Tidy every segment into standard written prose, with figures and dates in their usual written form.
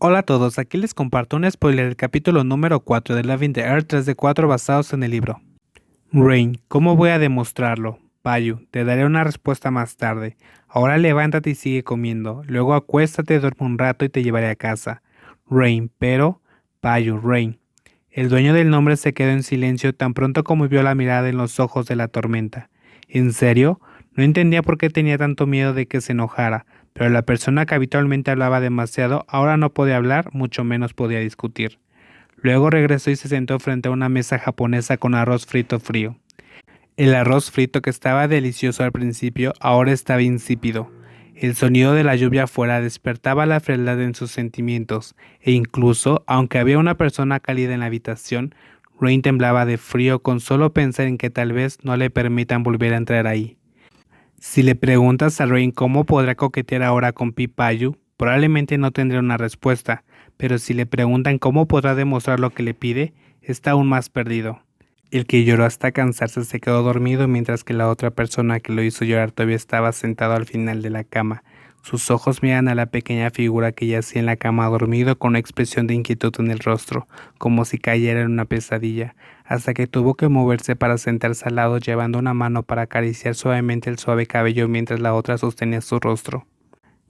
Hola a todos, aquí les comparto un spoiler del capítulo número 4 de Love in the Air 3 de 4 basados en el libro. Rain, ¿cómo voy a demostrarlo? Payu, te daré una respuesta más tarde. Ahora levántate y sigue comiendo. Luego acuéstate, duerme un rato y te llevaré a casa. Rain, pero... Payu, Rain. El dueño del nombre se quedó en silencio tan pronto como vio la mirada en los ojos de la tormenta. ¿En serio? No entendía por qué tenía tanto miedo de que se enojara, pero la persona que habitualmente hablaba demasiado ahora no podía hablar, mucho menos podía discutir. Luego regresó y se sentó frente a una mesa japonesa con arroz frito frío. El arroz frito, que estaba delicioso al principio, ahora estaba insípido. El sonido de la lluvia afuera despertaba la frialdad en sus sentimientos, e incluso, aunque había una persona cálida en la habitación, Rain temblaba de frío con solo pensar en que tal vez no le permitan volver a entrar ahí. Si le preguntas a Rain cómo podrá coquetear ahora con Pipayu, probablemente no tendrá una respuesta, pero si le preguntan cómo podrá demostrar lo que le pide, está aún más perdido. El que lloró hasta cansarse se quedó dormido mientras que la otra persona que lo hizo llorar todavía estaba sentado al final de la cama. Sus ojos miran a la pequeña figura que yacía en la cama dormido con una expresión de inquietud en el rostro, como si cayera en una pesadilla, hasta que tuvo que moverse para sentarse al lado llevando una mano para acariciar suavemente el suave cabello mientras la otra sostenía su rostro.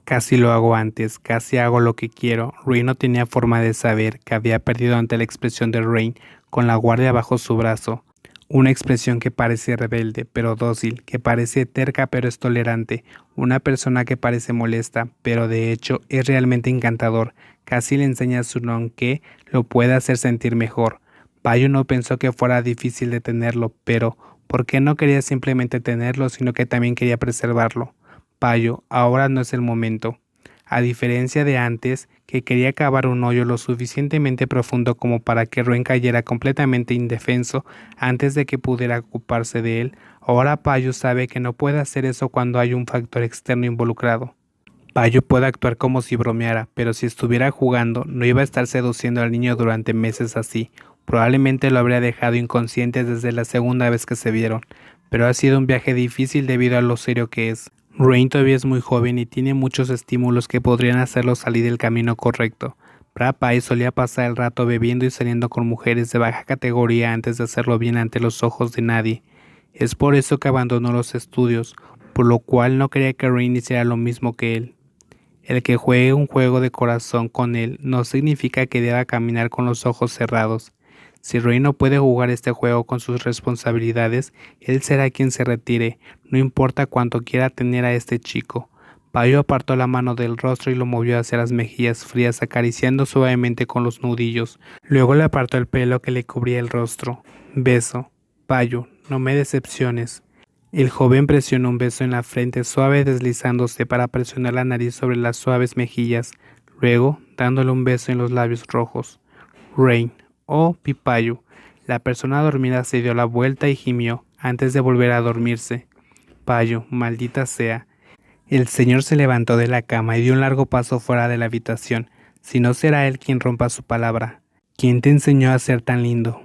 Casi lo hago antes, casi hago lo que quiero. Rain no tenía forma de saber que había perdido ante la expresión de Rain con la guardia bajo su brazo. Una expresión que parece rebelde, pero dócil, que parece terca, pero es tolerante. Una persona que parece molesta, pero de hecho es realmente encantador. Casi le enseña a Sunon que lo puede hacer sentir mejor. Payu no pensó que fuera difícil de tenerlo, pero ¿por qué no quería simplemente tenerlo, sino que también quería preservarlo? Payo, ahora no es el momento. A diferencia de antes, que quería cavar un hoyo lo suficientemente profundo como para que Ruen cayera completamente indefenso antes de que pudiera ocuparse de él, ahora Payo sabe que no puede hacer eso cuando hay un factor externo involucrado. Payo puede actuar como si bromeara, pero si estuviera jugando, no iba a estar seduciendo al niño durante meses así. Probablemente lo habría dejado inconsciente desde la segunda vez que se vieron, pero ha sido un viaje difícil debido a lo serio que es. Rain todavía es muy joven y tiene muchos estímulos que podrían hacerlo salir del camino correcto. Pai solía pasar el rato bebiendo y saliendo con mujeres de baja categoría antes de hacerlo bien ante los ojos de nadie. Es por eso que abandonó los estudios, por lo cual no quería que Rain hiciera lo mismo que él. El que juegue un juego de corazón con él no significa que deba caminar con los ojos cerrados. Si Rey no puede jugar este juego con sus responsabilidades, él será quien se retire, no importa cuánto quiera tener a este chico. Payo apartó la mano del rostro y lo movió hacia las mejillas frías, acariciando suavemente con los nudillos. Luego le apartó el pelo que le cubría el rostro. Beso. Payo, no me decepciones. El joven presionó un beso en la frente suave deslizándose para presionar la nariz sobre las suaves mejillas, luego dándole un beso en los labios rojos. Rain, oh Pipayu. La persona dormida se dio la vuelta y gimió antes de volver a dormirse. Payu, maldita sea. El señor se levantó de la cama y dio un largo paso fuera de la habitación. Si no será él quien rompa su palabra. ¿Quién te enseñó a ser tan lindo?